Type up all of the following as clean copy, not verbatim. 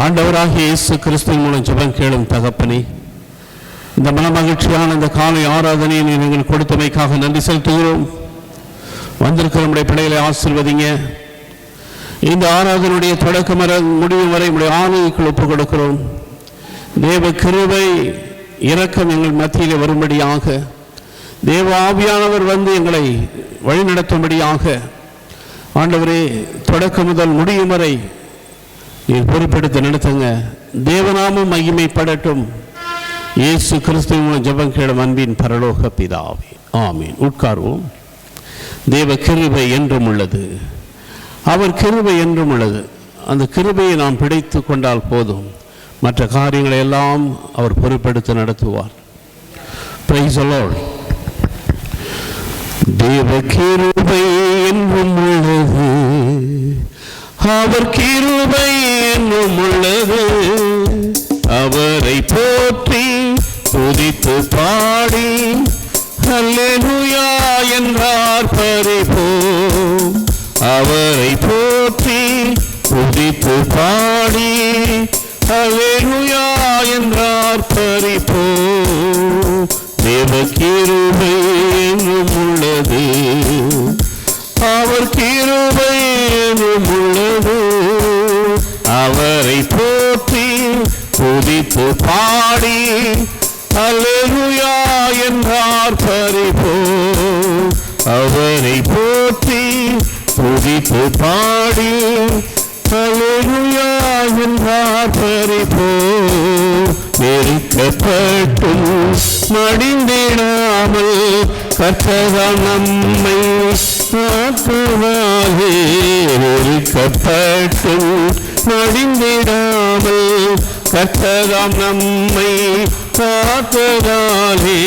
ஆண்டவராகிய இயேசு கிறிஸ்துவின் மூலம் ஜெபம் கேளும் தகப்பனே, இந்த மனமகிழ்ச்சியான இந்த காலை ஆராதனையை நீங்கள் கொடுத்தமைக்காக நன்றி செலுத்துகிறோம். வந்திருக்கிற நம்முடைய பிள்ளைகளை ஆசீர்வதிங்க. இந்த ஆராதனுடைய தொடக்கம் முடியும் வரை நம்முடைய ஆணைக்குள் ஒப்புக் கொடுக்கிறோம். தேவ கிருபை இரக்கம் எங்கள் மத்தியிலே வரும்படியாக, தேவ ஆவியானவர் வந்து எங்களை வழிநடத்தும்படியாக, ஆண்டவரே தொடக்கம் முதல் முடியும் வரை நீர் பொறுப்பெடுத்து நடத்துங்க. தேவநாமம் மகிமைப்படட்டும். இயேசு கிறிஸ்துவின் மூலம் ஜெபம் கேளும் அன்பின் பரலோக பிதாவே, ஆமீன். உட்கார்வோம். தேவ கிருபை என்றும் உள்ளது, அவர் கிருபை என்றும் உள்ளது. அந்த கிருபையை நாம் பிடித்து கொண்டால் போதும், மற்ற காரியங்களை எல்லாம் அவர் பொறுப்பெடுத்து நடத்துவார். Price the Lord. தேவ கிருபை என்றும் உள்ளது, அவர் கிருபை என்றும் உள்ளது. அவரை போற்றி துதித்து பாடி அல்லேலூயா என்றார் பரிபோம். அவரை போற்றி துதித்து பாடி அல்லேலூயா என்றார் பரிபோம். தேவ கிருபை என்றும் உள்ளது, அவர் கிருபை என்றும் உள்ளது. அவரை போற்றி துதித்து பாடி அல்லேலூயா என்றார் பரிபோம். அவரை போற்றி துதித்து பாடி அல்லேலூயா என்றார் பரிபோம். நெருக்கப்பட்டும் மடிந்திடாமல் கர்த்தர் நம்மை காக்குவாரே. நெருக்கப்பட்டும் மடிந்திடாமல் கர்த்தர் நம்மை காக்குவாரே.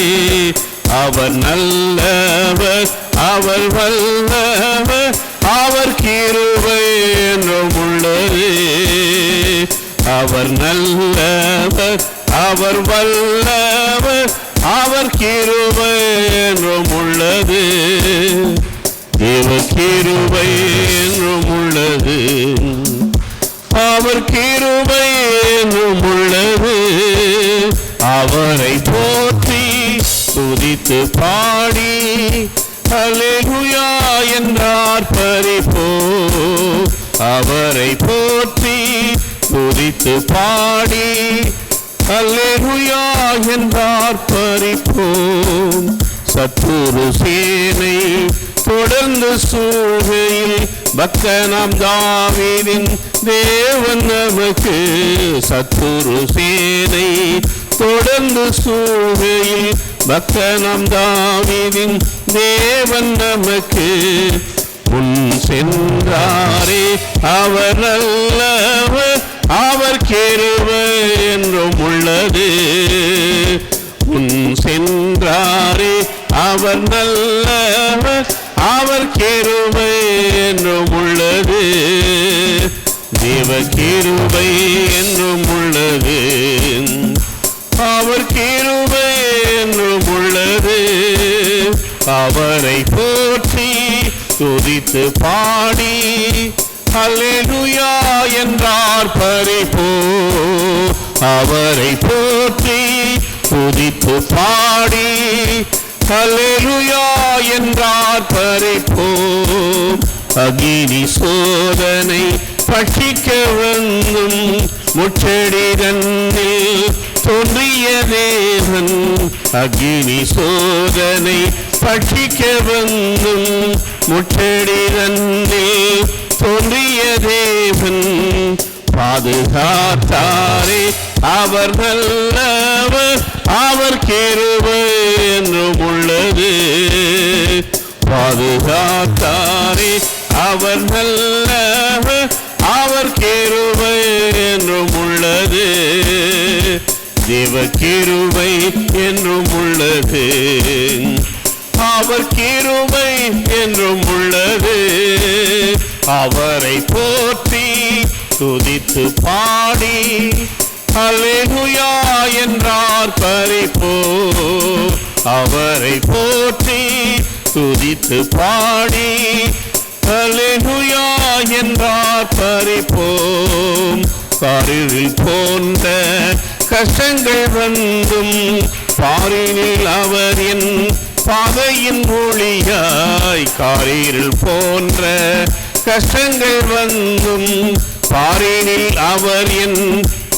அவர் நல்லவர், அவர் வல்லவர், அவர் கிருபை என்றும் உள்ளது. அவர் நல்லவர், அவர் வல்லவர், அவர் கிருபை என்றும் உள்ளது. தேவ கிருபை என்றும் உள்ளது, அவர் கிருபை என்றும் உள்ளது. அவரை போற்றி துதித்து பாடி அல்லேலூயா என்றார் பரிபோம். அவரை போற்றி துதித்து பாடி அல்லேலூயா என்றார் பரிபோம். சத்துரு சேனை தொடர்ந்து சூழ்கையில் பக்தனாம் தாவீதின் தேவன் நமக்கு. சத்துரு சேனை தொடர்ந்து சூழ்கையில் பக்தனாம் தாவீதின் தேவன் நமக்கு. முன் சென்றாரே அவர் நல்லவர், அவர் கிருபை என்றும் உள்ளது. முன் சென்றாரே அவர் நல்லவர், அவர் கிருபை என்றும் உள்ளது. தேவ கிருபை என்றும் உள்ளது, அவர் கிருபை என்றும் உள்ளது. அவரை போற்றி துதித்து பாடி அல்லேலூயா என்றார் பரிபோம். அவரை போற்றி துதித்து பாடி அல்லேலூயா என்றார் பரிபோம். அக்கினி சோதனை பட்சிக்க வந்தும் முச்செடி தன்னில் தோன்றிய தேவன். அக்கினி சோதனை பட்சிக்க வந்தும் முச்செடி தன்னில் தோன்றிய தேவன். பாதுகாத்தாரே அவர் நல்லவர், அவர் கிருபை என்றும் உள்ளது. பாதுகாத்தாரே அவர் நல்லவர், அவர் கிருபை என்றும் உள்ளது. தேவ கிருபை என்றும் உள்ளது, அவர் கிருபை என்றும் உள்ளது. அவரை போற்றி துதித்து பாடி அல்லேலூயா என்றார் பரிபோம். அவரை போற்றி துதித்து பாடி அல்லேலூயா என்றார் பரிபோம். காரில் போன்ற கஷ்டங்கள் வந்தும் பாரினில் அவர் என் பாதையின் ஒளியாய். காரில் போன்ற கஷ்டங்கள் வந்தும் பாரினில் அவர் என்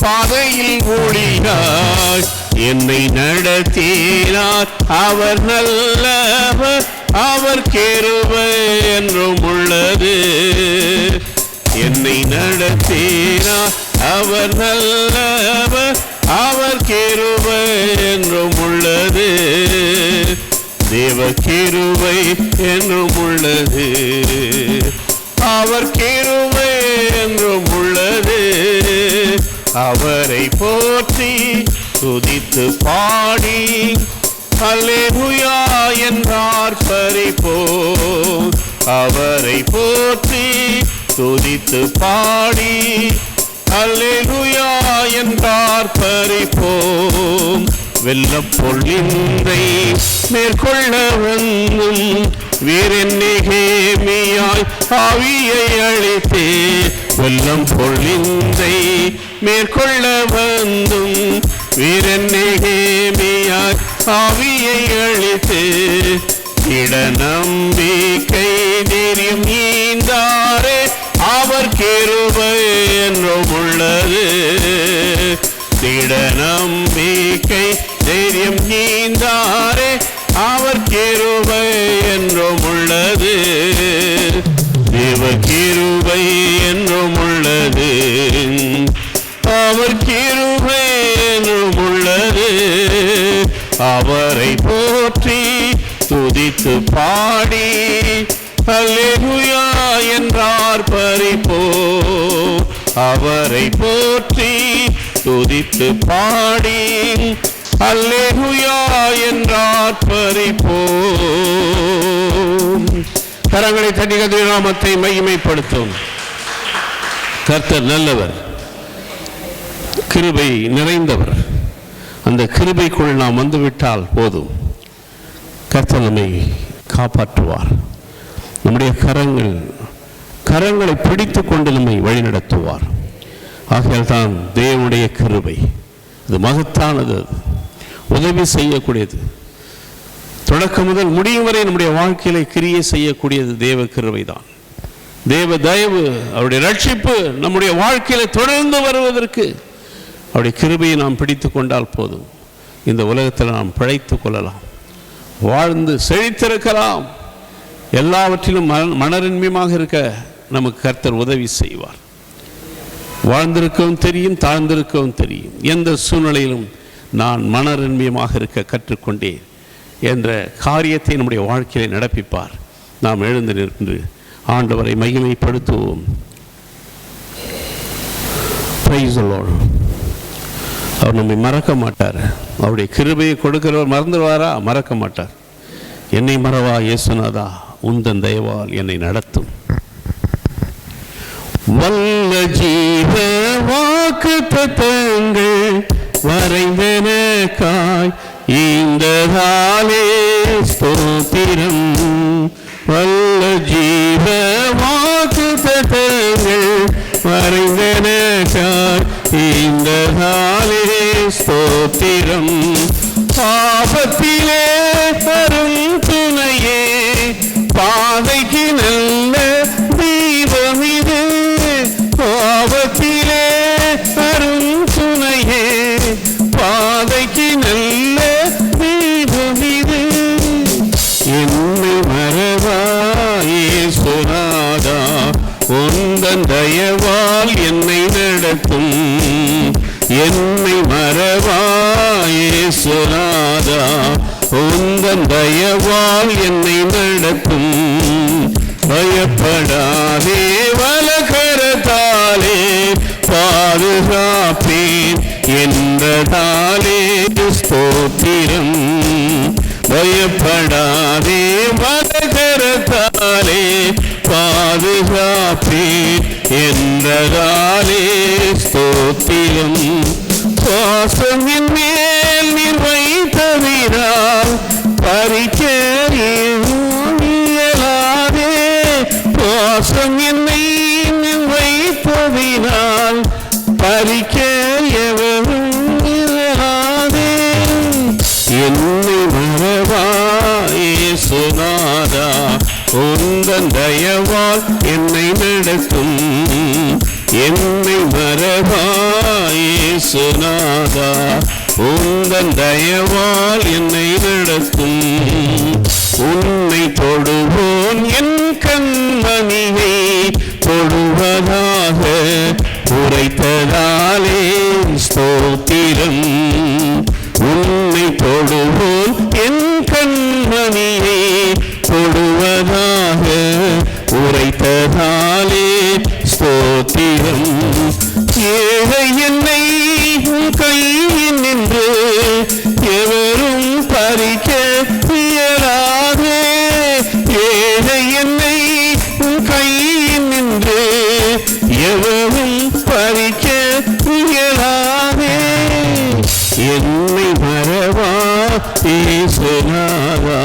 பாதையில் ஒளியாய். என்னை நடத்தினார் அவர் நல்லவர், அவர் கிருபை என்றும் உள்ளது. என்னை நடத்தினார் அவர் நல்லவர், அவர் கிருபை என்றும் உள்ளது. தேவ கிருபை என்றும் உள்ளது, அவர் கிருபை என்றும் உள்ளது. அவரை போற்றி துதித்து பாடி அல்லேலூயா என்றார் பரிபோம். அவரை போற்றி துதித்து பாடி அல்லேலூயா என்றார் பரிபோம். வெள்ளப்போல் இன்றை மேற்கொள்ள வந்தும் வீரநேகேமியாய் ஆவியை அளித்தே. வெள்ளம் பொழிந்தை மேற்கொள்ள வந்தும் வீரநேகேமியாய் ஆவியை அளித்தே. இட நம்பிக்கை தைரியம் நீந்தாரே, அவர் கிருபை என்றும் உள்ளது. இட நம்பிக்கை தைரியம் நீந்தாரே, அவர் கிருபை என்றும் உள்ளது. தேவ கிருபை என்றும் உள்ளது, அவர் கிருபை என்றும் உள்ளது. அவரை போற்றி துதித்து பாடி அல்லேலூயா என்றார் பரிபோம். அவரை போற்றி துதித்து பாடி அல்லேலூயா என்றார் பரிபோம். கரங்களை தட்டி கர்த்தருடைய நாமத்தை மகிமைப்படுத்தும். கர்த்தர் நல்லவர், கிருபை நிறைந்தவர். அந்த கிருபைக்குள் நாம் வந்துவிட்டால் போதும், கர்த்தர் நம்மை காப்பாற்றுவார். நம்முடைய கரங்களை பிடித்து கொண்டு நம்மை வழிநடத்துவார். ஆகையால் தான் தேவனுடைய கிருபை இது மகத்தானது, உதவி செய்யக்கூடியது. தொடக்கம் முதல் முடியும் வரை நம்முடைய வாழ்க்கையில கிரியை செய்யக்கூடியது தேவ கிருபை தான். தேவ தயவு, அவருடைய ரட்சிப்பு நம்முடைய வாழ்க்கையில தொடர்ந்து வருவதற்கு அவருடைய கிருபையை நாம் பிடித்து கொண்டால் போதும், இந்த உலகத்தில் நாம் பிழைத்து கொள்ளலாம், வாழ்ந்து செழித்திருக்கலாம். எல்லாவற்றிலும் மனரின்மையாக இருக்க நமக்கு கர்த்தர் உதவி செய்வார். வாழ்ந்திருக்கவும் தெரியும், தாழ்ந்திருக்கவும் தெரியும். எந்த சூழ்நிலையிலும் நான் மனரின்மையாக இருக்க கற்றுக்கொண்டேன் என்ற காரியத்தை நம்முடைய வாழ்க்கையை நடப்பிப்பார். நாம் எழுந்து நின்று ஆண்டவரை மகிமைப்படுத்துவோம். Praise the Lord. அவர் நம்மை மறக்க மாட்டார். அவருடைய கிருபையை கொடுக்கிறவர் மறந்துடுவாரா? மறக்க மாட்டார். என்னை மறவா இயேசுநாதா, உந்தன் தயவால் என்னை நடத்தும். வல்ல ஜீவ வாக்கு தத்தங்கள் வரைந்தனக்காய் இந்த காலே ஸ்தோத்திரம். வல்ல ஜீவ வாக்கு தத்தங்கள் வரைந்தனக்காய் இந்த காலே ஸ்தோத்திரம். ஆபத்திலே வரும் துணையே, பாதைக்கு நல்ல தீபம் இது. ஆபத்திலே வரும் துணையே, பாதைக்கு நல்ல தீபம் இது. என்னை மறவாயே சொன்னாதா, உந்தன் தயவால் என்னை நடத்தும். என்னை மறவாயே சொன்னாதா, உந்தன் தயவால் என்னை நடத்தும். பயப்படாதே, வலக்கரத்தாலே பாதுகாப்பேன் என்றதாலே ஸ்தோத்திரம். பயப்படாதே, வலக்கரத்தாலே பாதுகாப்பேன் என்றதாலே ஸ்தோத்திரம். சுவாசம் என் மேல் நீர் வைத்தவிரால் பறிக்கலாதே. சுவாசம் என்னை வைப்பதினால் பறிக்க எவரும் இயலாதே. என்னை மறவா இயேசுநாதா, உந்தன் தயவால் என்னை நடத்தும். என்னை மறவா இயேசுநாதா, உந்தன் தயவால் என்னை நடத்தும். உன்னை தொடுவோன் என் கண்மணியை தொடுவதாக உரைத்ததாலே ஸ்தோத்திரம். உன்னை தொடுவோன் என் கண்மணியை தொடுவதாக உரைத்ததாலே ஸ்தோத்திரம். ஏழை என்னை கையில் நின்று எவரும் பறிக்க இயலாதே. ஏழை என்னை கையில் நின்று எவரும் பறிக்க இயலாதே. என்னை மறவா இயேசுநாதா,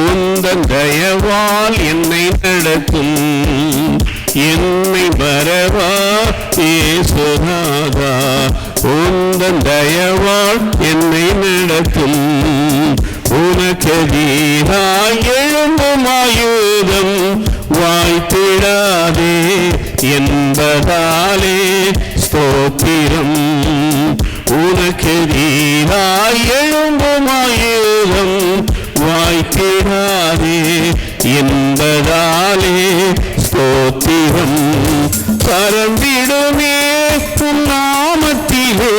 உந்தன் தயவால் என்னை நடத்தும். என்னை மறவா இயேசுநாதா, உந்தன் தயவால் என்னை நடத்தும். உனக்கெதிராய் எழும்பும் ஆயுதம் வாய்த்திடாதே என்பதாலே ஸ்தோத்திரம். உனக்கெதிராய் எழும்பும் ஆயுதம் வாய்த்திடாதே என்பதாலே ஸ்தோத்திரம். பரந்திடுமே உன் நாமத்திலே,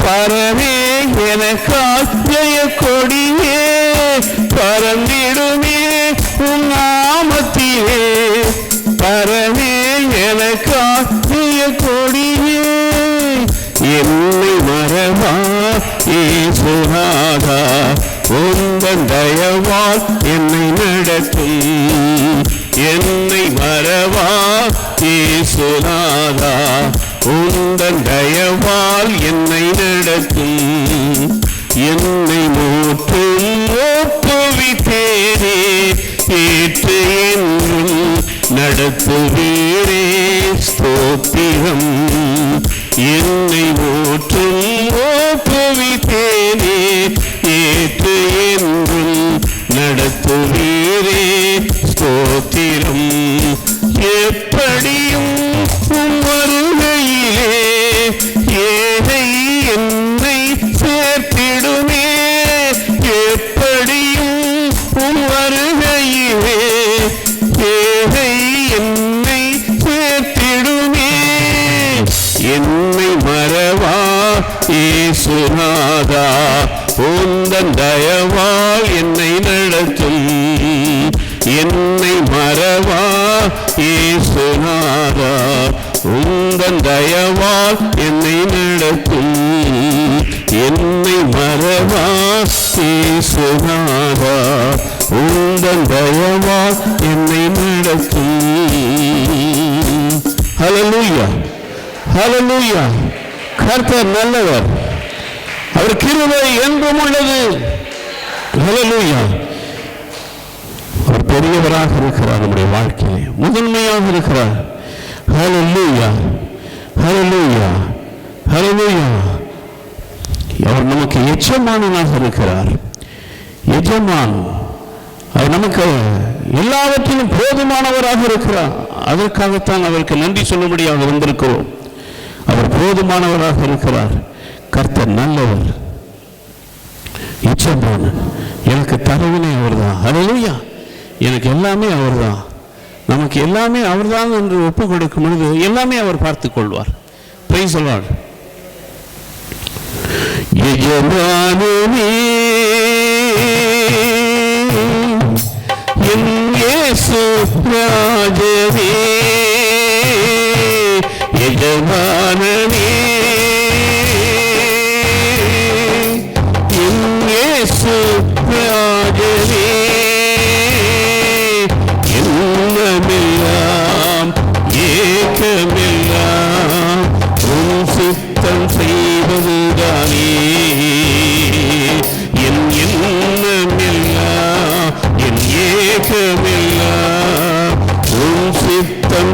பரவே எனக்கால் ஜெய கொடியே. பரந்திடுமே உன் நாமத்திலே, பரவே எனக்கால் ஜெய கொடியே. என்னை மறவா இயேசுநாதா, உந்தன் தயவால் என்னை நடத்தும். என்னை மறவா இயேசுநாதா, உந்தன் தயவால் என்னை நடத்தும். என்னை மூற்றும் ஒப்புவித்தேனே, ஏற்று என்றும் நடத்துவீரே ஸ்தோத்திரம். என்னை மூற்றும் ஒப்புவித்தேனே, ஏற்று என்றும் நடத்துவீரே ஸ்தோத்திரம். எப்படியும் உம் வருகையிலே ஏழை என்னை சேர்த்திடுமே. எப்படியும் உம் வருகையிலே ஏழை என்னை சேர்த்திடுமே. என்னை மறவா இயேசுநாதா, உந்தன் தயவால் என்னை நடத்தும். என்னை மறவா இயேசுநாதா, உந்தன் தயவால் என்னை நடத்தும். என்னை மறவா இயேசுநாதா, உந்தன் தயவால் என்னை நடத்தும். ஹல்லேலூயா, ஹல்லேலூயா. கர்த்தர் நல்லவர், அவர் கிருபை என்றும் உள்ளது. ஹல்லேலூயா. அவர் பெரியவராக இருக்கிறார், நம்முடைய வாழ்க்கையிலே முதன்மையாக இருக்கிறார். ஹல்லேலூயா, ஹல்லேலூயா, ஹல்லேலூயா. அவர் நமக்கு எஜமானனாக இருக்கிறார். எஜமான், அவர் நமக்கு எல்லாவற்றிலும் போதுமானவராக இருக்கிறார். அதற்காகத்தான் அவருக்கு நன்றி சொல்லும்படியாக வந்திருக்கிறோம். அவர் போதுமானவராக இருக்கிறார். கர்த்தர் நல்லவர், எஜமானன். எனக்கு தரவினை அவர்தான். ஹல்லேலூயா. எனக்கு எல்லாமே அவர்தான். நமக்கு எல்லாமே அவர்தான் என்று ஒப்பு கொடுக்கும் பொழுது எல்லாமே அவர் பார்த்துக் கொள்வார். Praise the Lord. எஜமானனே என் இயேசு ராஜனே, எஜமானனே என் இயேசு ராஜனே, எண்ணமெல்லாம் ஏக்கமெல்லாம் உன் சித்தம் செய்வதுதானே. என் எண்ணமெல்லாம் என் ஏக்கமெல்லாம் உன் சித்தம்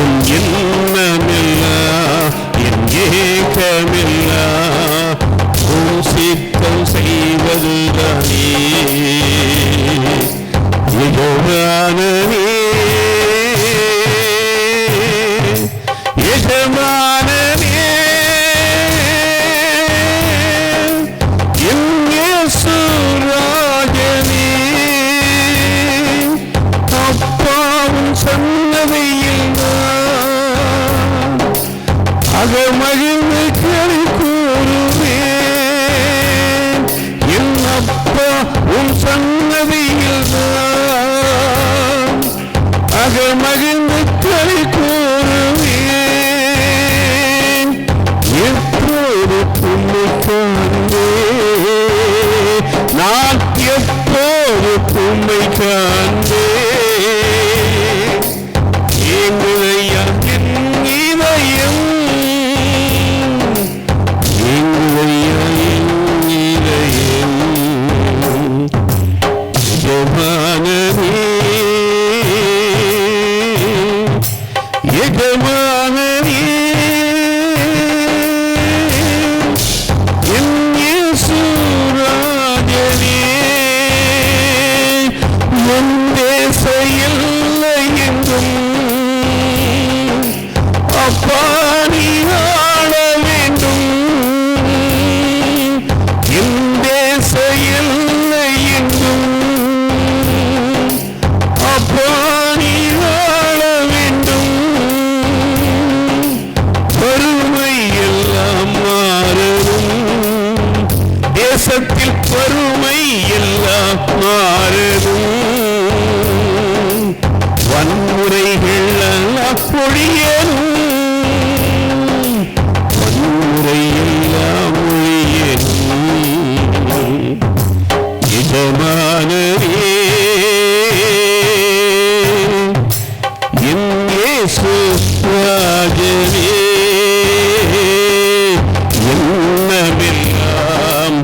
என் எண்ணமெல்லாம் என் ஏக்கமெல்லாம் உம் சித்தம் செய்வதுதானே. எஜமானனே எஜமானனே என் இயேசு ராஜனே, அப்பாவும் சன்னதியில் நான் அகமகிழ்ந்து களி கூறுவேன். என் அப்பா உன் சன்னதியில் நான் அகமகிழ்ந்து களி கூறுவேன். எப்போது உம்மை காண்பேன், நான் எப்போது உம்மை காண்பேன். எங்குதையா என் இதயம், எங்குதையா என் இதயம். எஜமானனே எஜமானனே என் இயேசு ராஜனே, என் தேச எல்லை எங்கும் அப்பா நீ ஆள வேண்டும். என் தேச எல்லை எங்கும் அப்பா நீ ஆள வேண்டும். வறுமை எல்லாம் மாறவும், தேசத்தில் வறுமை எல்லாம் மாறவும், வன்முறைகள் எல்லாம் பொழியணும், வன்முறை எல்லாம் ஒழியணும். எஜமானனே என் இயேசு ராஜனே, எண்ணமெல்லாம்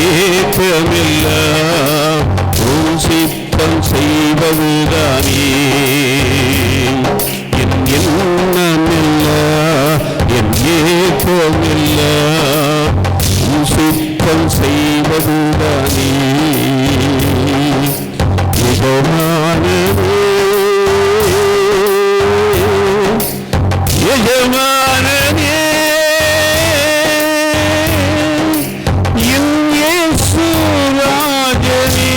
ஏக்கமெல்லாம் உம் சித்தம் செய்வதுதானே. என் எண்ணமெல்லாம் என் ஏக்கமெல்லாம் உம் சித்தம் செய்வதுதானே. எஜமானனே எஜமானனே என் இயேசு ராஜனே.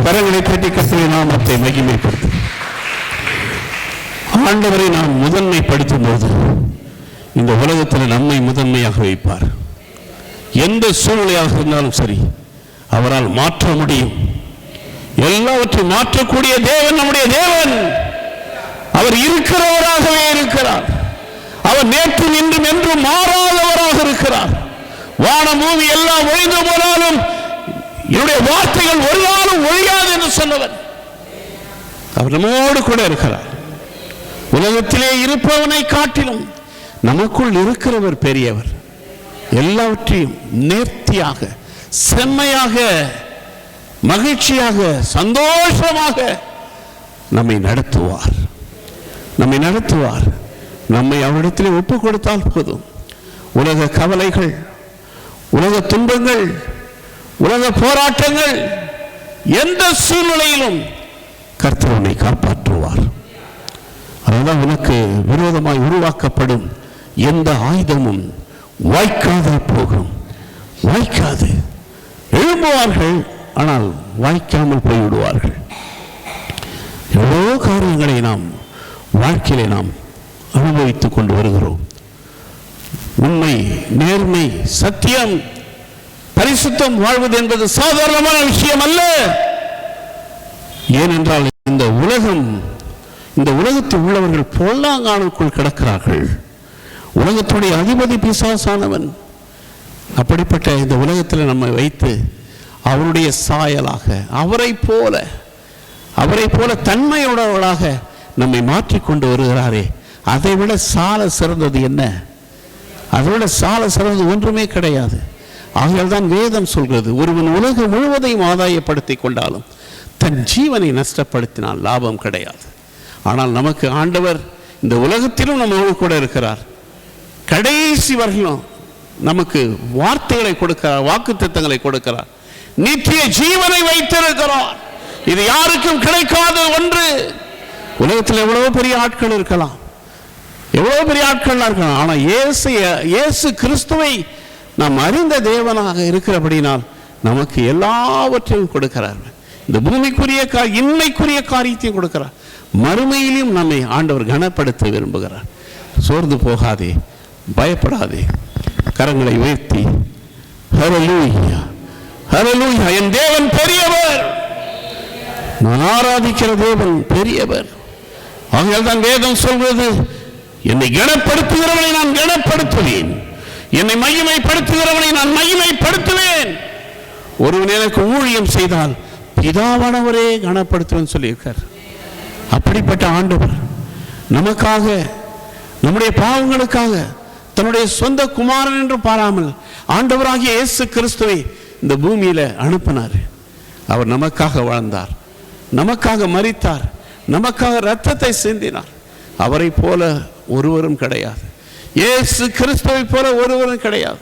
கரங்களை தட்டி கர்த்தருடைய நாமத்தை மகிமைப்படுத்தும். ஆண்டவரை நாம் முதன்மைப்படுத்தும் போது இந்த உலகத்தில் நம்மை முதன்மையாக வைப்பார். எந்த சூழ்நிலையாக இருந்தாலும் சரி, அவரால் மாற்ற முடியும். எல்லாவற்றையும் மாற்றக்கூடிய தேவன் நம்முடைய தேவன். அவர் இருக்கிறவராகவே இருக்கிறார். அவர் நேற்று இன்றும் என்றும் மாறாதவராக இருக்கிறார். வானம் பூமி எல்லாம் ஒழிந்து போனாலும் என்னுடைய வார்த்தைகள் ஒரு நாளும் ஒழியாது என்று சொன்னவர் அவர் நம்மோடு கூட இருக்கிறார். உலகத்திலே இருப்பவனை காட்டிலும் நமக்குள் இருக்கிறவர் பெரியவர். எல்லாவற்றையும் நேர்த்தியாக, செம்மையாக, மகிழ்ச்சியாக, சந்தோஷமாக நம்மை நடத்துவார். நம்மை நடத்துவார். நம்மை அவரிடத்திலே ஒப்பு கொடுத்தால் போதும். உலக கவலைகள், உலக துன்பங்கள், உலக போராட்டங்கள், எந்த சூழ்நிலையிலும் கர்த்தர் உன்னை காப்பாற்றுவார். அதனால் உனக்கு விரோதமாய் உருவாக்கப்படும் எந்த ஆயுதமும் வாய்க்காத போகும். வாய்க்காது. எழும்புவார்கள், ஆனால் வாய்க்காமல் போய்விடுவார்கள். எவ்வளோ காரியங்களை நாம் வாழ்க்கையிலே நாம் அனுபவித்துக் கொண்டு வருகிறோம். உண்மை, நேர்மை, சத்தியம், பரிசுத்தம் வாழ்வது என்பது சாதாரணமான விஷயம் அல்ல. ஏனென்றால் இந்த உலகத்தில் உள்ளவர்கள் பொல்லாங்கானுக்குள் கிடக்கிறார்கள். உலகத்துடைய அதிபதி பிசாசானவன் அப்படிப்பட்ட இந்த உலகத்தில் நம்மை வைத்து அவருடைய சாயலாக அவரை போல தன்மையுள்ளவர்களாக நம்மை மாற்றிக்கொண்டு வருகிறாரே, அதை விட சால சிறந்தது என்ன? அதை விட சால சிறந்தது ஒன்றுமே கிடையாது. ஆகையால் தான் வேதம் சொல்கிறது, ஒருவன் உலகம் முழுவதையும் ஆதாயப்படுத்தி கொண்டாலும் தன் ஜீவனை நஷ்டப்படுத்தினால் லாபம் கிடையாது. ஆனால் நமக்கு ஆண்டவர் இந்த உலகத்திலும் நம்மோடு கூட இருக்கிறார். கடைசி வரையிலும் நமக்கு வார்த்தைகளை கொடுக்கிறார், வாக்குத்தத்தங்களை கொடுக்கிறார், நித்திய ஜீவனை வைத்திருக்கிறார். இது யாருக்கும் கிடைக்காத ஒன்று. உலகத்தில் எவ்வளவு பெரிய ஆட்கள் இருக்கலாம், எவ்வளவு பெரிய ஆட்கள் இருக்கலாம். ஆனால் இயேசு கிறிஸ்துவை நாம் அறிந்த தேவனாக இருக்கிறபடினால் நமக்கு எல்லாவற்றையும் கொடுக்கிறார். இந்த பூமிக்குரிய இன்மைக்குரிய காரியத்தையும் கொடுக்கிறார். மறுமையிலும் நம்மை ஆண்டவர் கனப்படுத்த விரும்புகிறார். சோர்ந்து போகாதே, பயப்படாதே, கரங்களை உயர்த்தி ஹல்லேலூயா ஹல்லேலூயா, என் தேவன் பெரியவர், நான் ஆராதிக்கிற தேவன் பெரியவர். ஆகையால் தான் வேதம் சொல்வது, என்னை கனப்படுத்துகிறவனை நான் கனப்படுத்துவேன், என்னை மகிமைப்படுத்துகிறவனை நான் மகிமைப்படுத்துவேன். ஒருவன் எனக்கு ஊழியம் செய்தால் பிதாவானவரே கனப்படுத்துவேன் சொல்லியிருக்கார். அப்படிப்பட்ட ஆண்டவர் நமக்காக, நம்முடைய பாவங்களுக்காக தன்னுடைய சொந்த குமாரன் என்று பாராமல் ஆண்டவராகிய இயேசு கிறிஸ்துவை இந்த பூமியில அனுப்பினார். அவர் நமக்காக வாழ்ந்தார், நமக்காக மரித்தார், நமக்காக இரத்தத்தை சிந்தினார். அவரை போல ஒருவரும் கிடையாது, இயேசு கிறிஸ்துவை போல ஒருவரும் கிடையாது.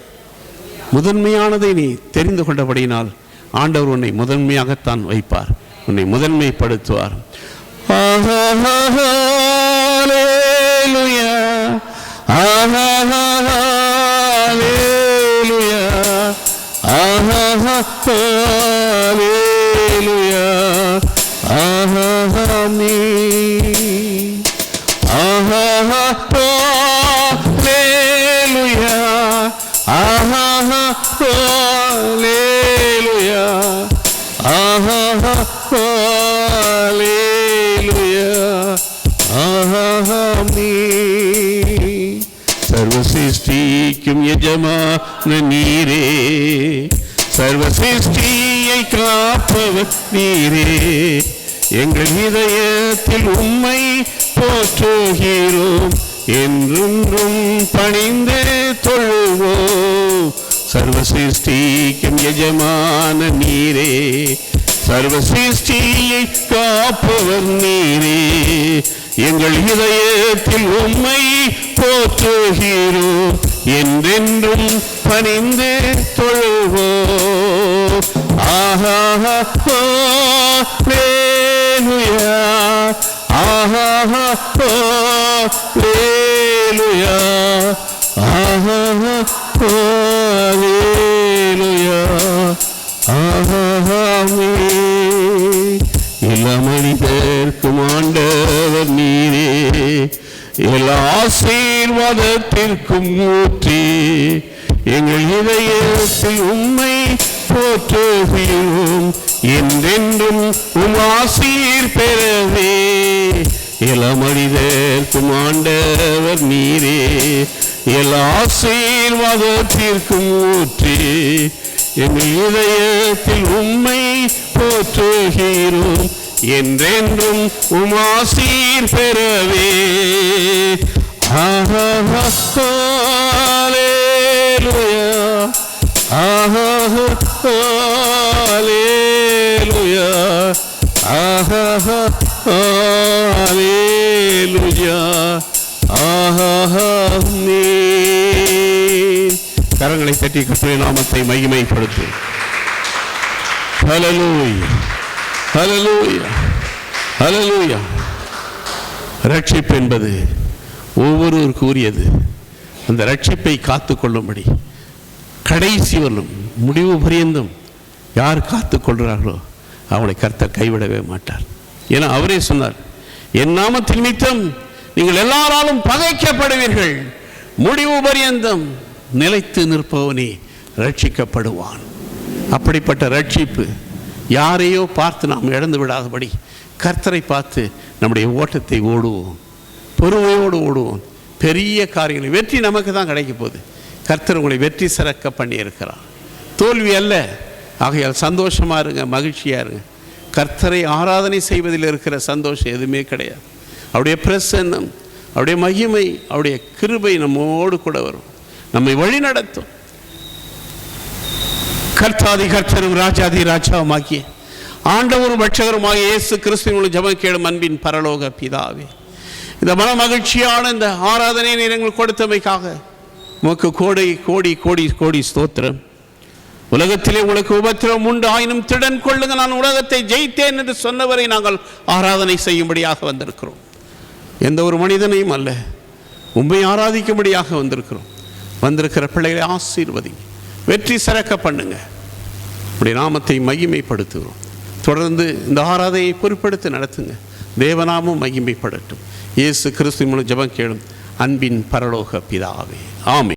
முதன்மையானதை நீ தெரிந்து கொண்டபடியினால் ஆண்டவர் உன்னை முதன்மையாகத்தான் வைப்பார், உன்னை முதன்மைப்படுத்துவார். ஹல்லேலூயா ஹல்லேலூயா ஹல்லேலூயா ஆமென் ஹல்லேலூயா ஹல்லேலூயா ஹல்லேலூயா ஆமென். சர்வ சிருஷ்டிக்கும் எஜமான நீரே, சர்வ சிருஷ்டியை காப்பவர் நீரே, எங்கள் இதயத்தில் உம்மை போற்றுகிறோம், என்றென்றும் பணிந்து தொழுவோம். சர்வ சிருஷ்டிக்கும் எஜமான நீரே, சர்வ சிருஷ்டியை காப்பவர் நீரே, எங்கள் இதயத்தில் உம்மை போற்றுகிறோம், என்றென்றும் பணிந்து தொழுவோம். ஹல்லேலூயா ஹல்லேலூயா ஹல்லேலூயா ஆமென். எல்லா மனிதர்க்கும் ஆண்டவர் நீரே, எல்லா ஆசீர்வாதத்திற்கும் ஊற்றி, எங்கள் இதயத்தில் உம்மை போற்றுகிறோம், என்றென்றும் உம் ஆசீர் பெறவே. எல்லா மனிதர்க்கும் ஆண்டவர் நீரே, எல்லா ஆசீர்வாதத்திற்கும் ஊற்றி, எங்கள் இதயத்தில் உம்மை போற்றுகிறோம், என்றென்றும் உம் ஆசீர் பெறவே. ஹல்லேலூயா ஹல்லேலூயா ஹல்லேலூயா ஆமென். கரங்களை தட்டி கர்த்தருடைய நாமத்தை மகிமைப்படுத்து. ஹல்லேலூயா ஹல்லேலூயா ஹல்லேலூயா. ரட்சிப்பு என்பது ஒவ்வொருவருக்கு உரியது. அந்த ரட்சிப்பை காத்து கொள்ளும்படி கடைசி வரலும் முடிவு பரியந்தும் யார் காத்து கொள்கிறார்களோ அவனை கர்த்தர் கைவிடவே மாட்டார். ஏன்னா அவரே சொன்னார், என் நாமத்தின் நிமித்தம் நீங்கள் எல்லாராலும் பகைக்கப்படுவீர்கள், முடிவு பரியந்தம் நிலைத்து நிற்பவனே ரட்சிக்கப்படுவான். அப்படிப்பட்ட ரட்சிப்பு யாரையோ பார்த்து நாம் இழந்து விடாதபடி கர்த்தரை பார்த்து நம்முடைய ஓட்டத்தை ஓடுவோம், பொறுமையோடு ஓடுவோம். பெரிய காரியங்களை வெற்றி நமக்கு தான் கிடைக்க போகுது. கர்த்தர் உங்களை வெற்றி சிறக்க பண்ணி இருக்கிறார், தோல்வி அல்ல. ஆகையால் சந்தோஷமாக இருங்க, மகிழ்ச்சியாக இருங்க. கர்த்தரை ஆராதனை செய்வதில் இருக்கிற சந்தோஷம் எதுவுமே கிடையாது. அவருடைய பிரசன்னம், அவருடைய மகிமை, அவருடைய கிருபை நம்மோடு கூட வரும், நம்மை வழி நடத்தும். கர்த்தாதி கர்த்தரும் ராஜாதி ராஜாவுமாக்கிய ஆண்டவரும் ரட்சகருமாக இயேசு கிறிஸ்துவின் மூலம் ஜெபம் கேளும் அன்பின் பரலோக பிதாவே, இந்த மன மகிழ்ச்சியான இந்த ஆராதனையை நீர் எங்களுக்கு கொடுத்தமைக்காக உமக்கு கோடி கோடி கோடி கோடி ஸ்தோத்திரம். உலகத்திலே உங்களுக்கு உபத்திரம் உண்டு, ஆயினும் திடன் கொள்ளுங்க, நான் உலகத்தை ஜெயித்தேன் என்று சொன்னவரை நாங்கள் ஆராதனை செய்யும்படியாக வந்திருக்கிறோம். எந்த ஒரு மனிதனையும் அல்ல, உண்மை ஆராதிக்கும்படியாக வந்திருக்கிறோம். வந்திருக்கிற பிள்ளைகளை ஆசீர்வதிங்க, வெற்றி சிறக்க பண்ணுங்க, உடைய நாமத்தை மகிமைப்படுத்துகிறோம். தொடர்ந்து இந்த ஆராதனையை பொறுப்படுத்தி நடத்துங்க. தேவநாமம் மகிமைப்படட்டும். இயேசு கிறிஸ்து மூலம் ஜெபம் கேளும் அன்பின் பரலோக பிதாவே, ஆமென்.